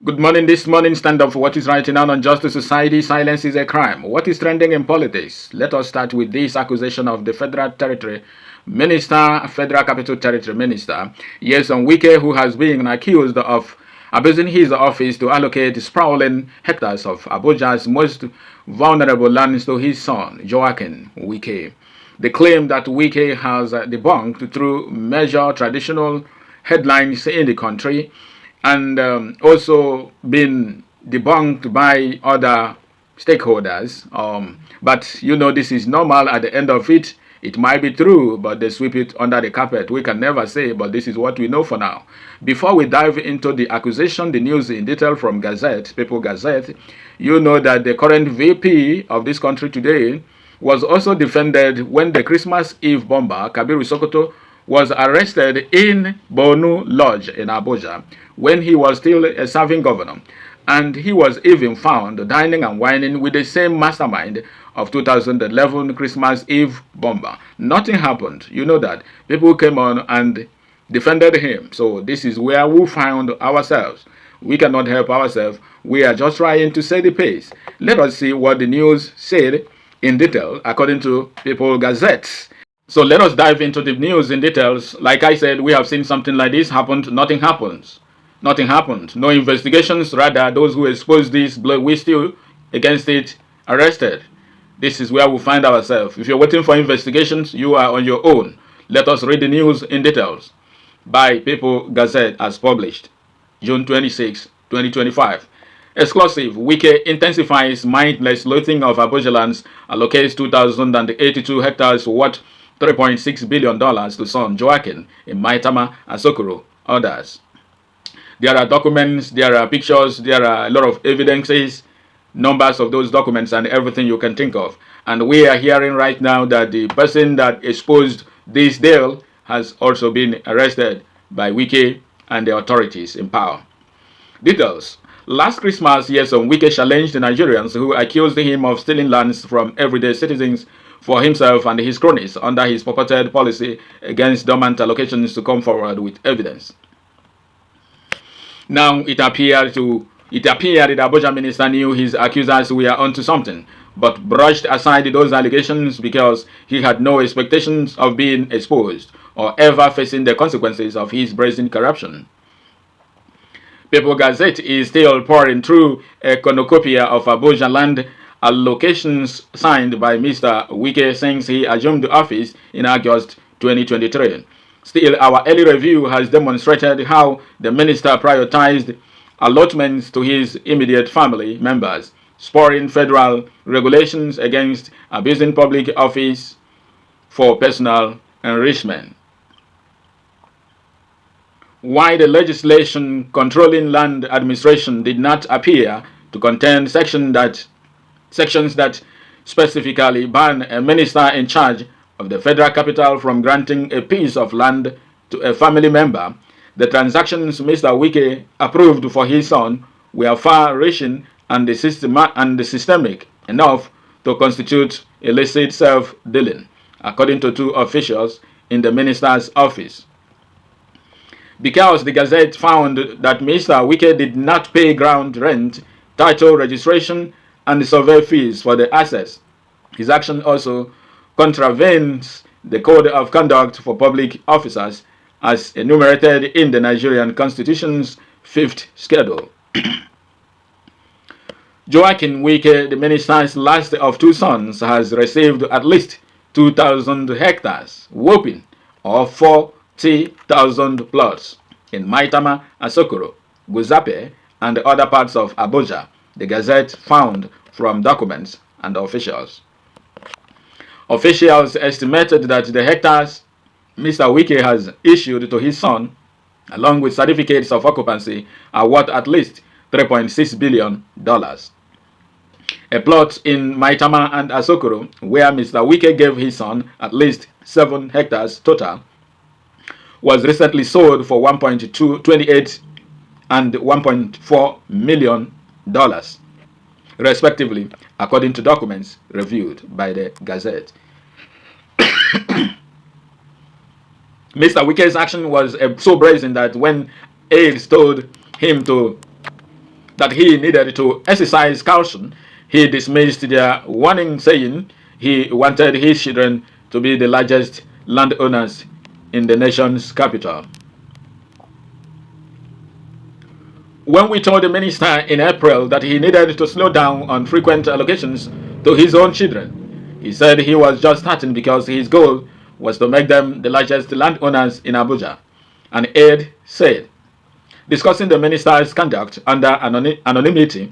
Good morning. This morning, stand up for what is right in an unjust society. Silence is a crime. What is trending in politics? Let us start with this accusation of the Federal Territory Minister, Federal Capital Territory Minister, Wike, who has been accused of abusing his office to allocate sprawling hectares of Abuja's most vulnerable lands to his son, Joaquin Wike. The claim that Wike has debunked through major traditional headlines in the country and also been debunked by other stakeholders. But this is normal. At the end of it, it might be true, but they sweep it under the carpet. We can never say, but this is what we know for now. Before we dive into the accusation, the news in detail from Gazette, People Gazette, you know that the current VP of this country today was also defended when the Christmas Eve bomber, Kabiru Sokoto, was arrested in Bonu Lodge in Abuja when he was still a serving governor. And he was even found dining and wining with the same mastermind of 2011 Christmas Eve bomber. Nothing happened. You know that. People came on and defended him. So this is where we found ourselves. We cannot help ourselves. We are just trying to set the pace. Let us see what the news said in detail according to People Gazette. So let us dive into the news in details. Like I said, we have seen something like this happened. Nothing happens. Nothing happened. No investigations. Rather, those who exposed this, we still against it, arrested. This is where we find ourselves. If you're waiting for investigations, you are on your own. Let us read the news in details. By People Gazette as published, June 26, 2025. Exclusive. Wike intensifies mindless looting of Abuja lands, allocates 2,082 hectares worth $3.6 billion to son Joaquin in Maitama, Asokoro, others. There are documents, there are pictures, there are a lot of evidences, numbers of those documents and everything you can think of. And we are hearing right now that the person that exposed this deal has also been arrested by Wike and the authorities in power. Details. Last Christmas, Wike challenged the Nigerians who accused him of stealing lands from everyday citizens for himself and his cronies under his purported policy against dormant allocations to come forward with evidence. Now it appeared the Abuja minister knew his accusers were onto something, but brushed aside those allegations because he had no expectations of being exposed or ever facing the consequences of his brazen corruption. People Gazette is still pouring through a cornucopia of Abuja land allocations signed by Mr. Wike since he assumed office in August 2023. Still, our early review has demonstrated how the minister prioritized allotments to his immediate family members, spurring federal regulations against abusing public office for personal enrichment. Why the legislation controlling land administration did not appear to contain sections that specifically ban a minister in charge of the federal capital from granting a piece of land to a family member, the transactions Mr. Wike approved for his son were far-reaching and systemic enough to constitute illicit self-dealing, according to two officials in the minister's office. Because the Gazette found that Mr. Wike did not pay ground rent, title registration, and survey fees for the assets, his action also contravenes the Code of Conduct for Public Officers as enumerated in the Nigerian Constitution's 5th Schedule. Joaquin Wike, the minister's last of two sons, has received at least 2,000 hectares, whopping, or 40,000 plots in Maitama, Asokoro, Guzape, and other parts of Abuja, the Gazette found from documents and officials. Officials estimated that the hectares Mr. Wike has issued to his son, along with certificates of occupancy, are worth at least $3.6 billion. A plot in Maitama and Asokoro, where Mr. Wike gave his son at least 7 hectares total, was recently sold for $1.28 and $1.4 million, respectively, according to documents reviewed by the Gazette. Mr. Wike's action was so brazen that when aides told him to that he needed to exercise caution, he dismissed their warning, saying he wanted his children to be the largest landowners in the nation's capital. When we told the minister in April that he needed to slow down on frequent allocations to his own children, he said he was just starting because his goal was to make them the largest landowners in Abuja. An aide said, discussing the minister's conduct under anonymity,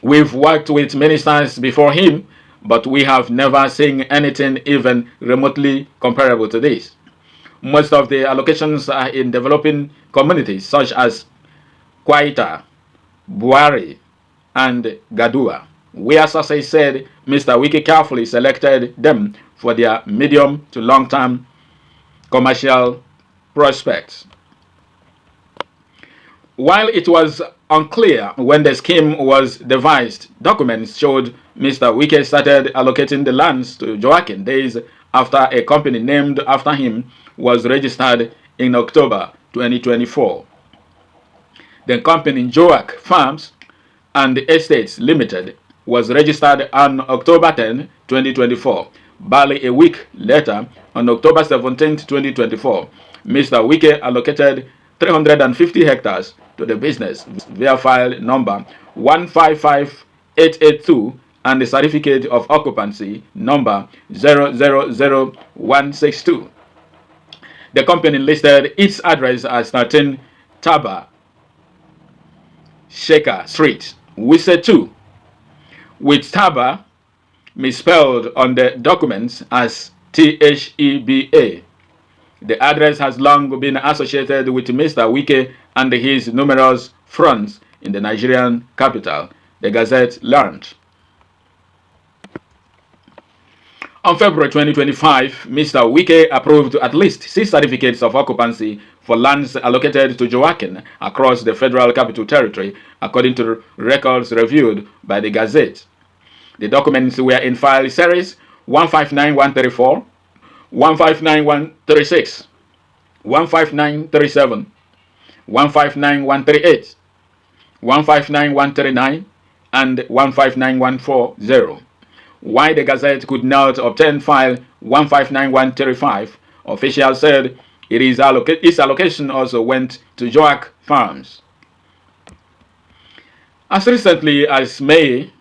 "We've worked with ministers before him, but we have never seen anything even remotely comparable to this. Most of the allocations are in developing communities such as Kwaita, Buari, and Gadua, where sources said Mr. Wike carefully selected them for their medium to long-term commercial prospects." While it was unclear when the scheme was devised, documents showed Mr. Wike started allocating the lands to Joaquin days after a company named after him was registered in October 2024. The company Joaquin Farms and Estates Limited was registered on October 10, 2024. Barely a week later, on October 17, 2024, Mr. Wike allocated 350 hectares to the business via file number 155882 and the certificate of occupancy number 000162. The company listed its address as 13 Taba Shaker Street, Wise 2, with Taba misspelled on the documents as Theba. The address has long been associated with Mr. Wike and his numerous fronts in the Nigerian capital, the Gazette learned. On February 2025, Mr. Wike approved at least 6 certificates of occupancy for lands allocated to Joaquin across the Federal Capital Territory, according to records reviewed by the Gazette. The documents were in file series 159134, 159136, 159137, 159138, 159139, and 159140. Why the Gazette could not obtain file 159135, officials said its allocation also went to Joaquin Farms. As recently as May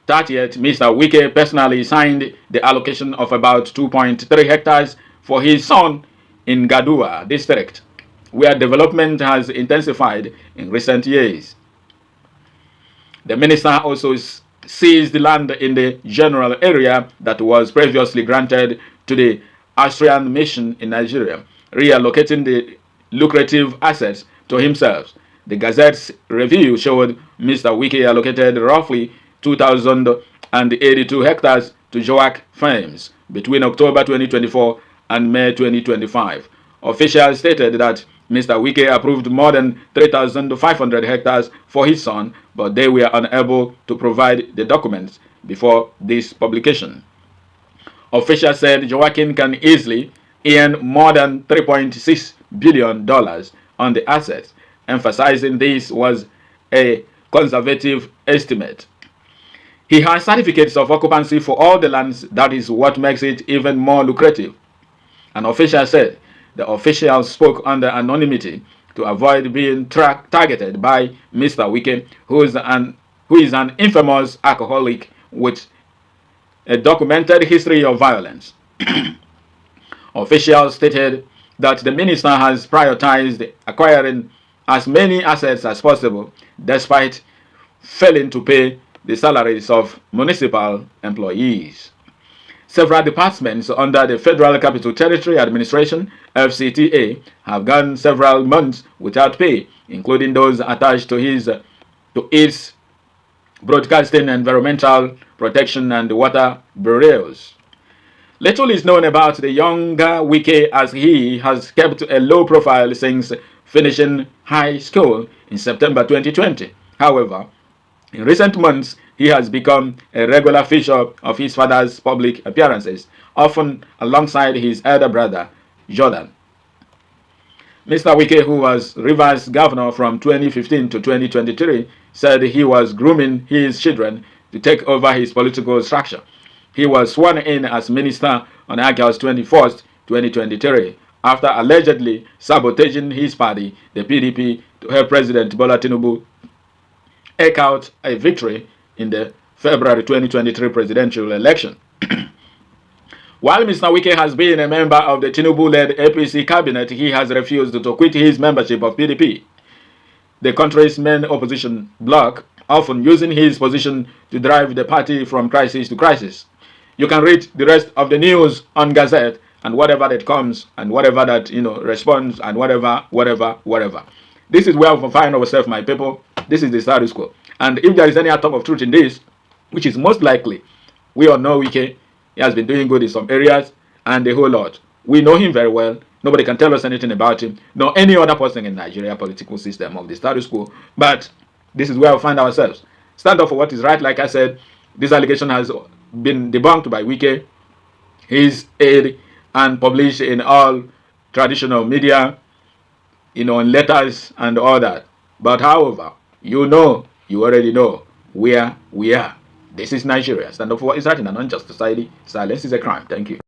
30th, Mr. Wike personally signed the allocation of about 2.3 hectares for his son in Gadua district, where development has intensified in recent years. The minister also seized the land in the general area that was previously granted to the Austrian mission in Nigeria, reallocating the lucrative assets to himself. The Gazette's review showed Mr. Wike allocated roughly 2,082 hectares to Joaquin Farms between October 2024 and May 2025. Officials stated that Mr. Wike approved more than 3,500 hectares for his son, but they were unable to provide the documents before this publication. Officials said Joaquin can easily earn more than $3.6 billion on the assets, emphasizing this was a conservative estimate. He has certificates of occupancy for all the lands. That is what makes it even more lucrative. An official said the official spoke under anonymity to avoid being targeted by Mr. Wike, who is an infamous alcoholic with a documented history of violence. Officials stated that the minister has prioritized acquiring as many assets as possible, despite failing to pay the salaries of municipal employees. Several departments under the Federal Capital Territory Administration, FCTA, have gone several months without pay, including those attached to its broadcasting, environmental protection, and water bureaus. Little is known about the younger Wike, as he has kept a low profile since finishing high school in September 2020. However, in recent months, he has become a regular feature of his father's public appearances, often alongside his elder brother, Jordan. Mr. Wike, who was Rivers governor from 2015 to 2023, said he was grooming his children to take over his political structure. He was sworn in as minister on August 21st, 2023, after allegedly sabotaging his party, the PDP, to help President Bola Tinubu eke out a victory in the February 2023 presidential election. While Mr. Wike has been a member of the Tinubu-led APC cabinet, he has refused to quit his membership of PDP, the country's main opposition bloc, often using his position to drive the party from crisis to crisis. You can read the rest of the news on Gazette and whatever that comes and whatever that responds and whatever. This is where we find ourselves, my people. This is the status quo. And if there is any atom of truth in this, which is most likely, we all know Wike. He has been doing good in some areas and a whole lot. We know him very well. Nobody can tell us anything about him, nor any other person in Nigeria political system of the status quo. But this is where we find ourselves. Stand up for what is right. Like I said, this allegation has been debunked by Wike, his aide, and published in all traditional media, in letters and all that. But however, you already know where we are. This is Nigeria. Stand up for what is right in an unjust society. Silence is a crime. Thank you.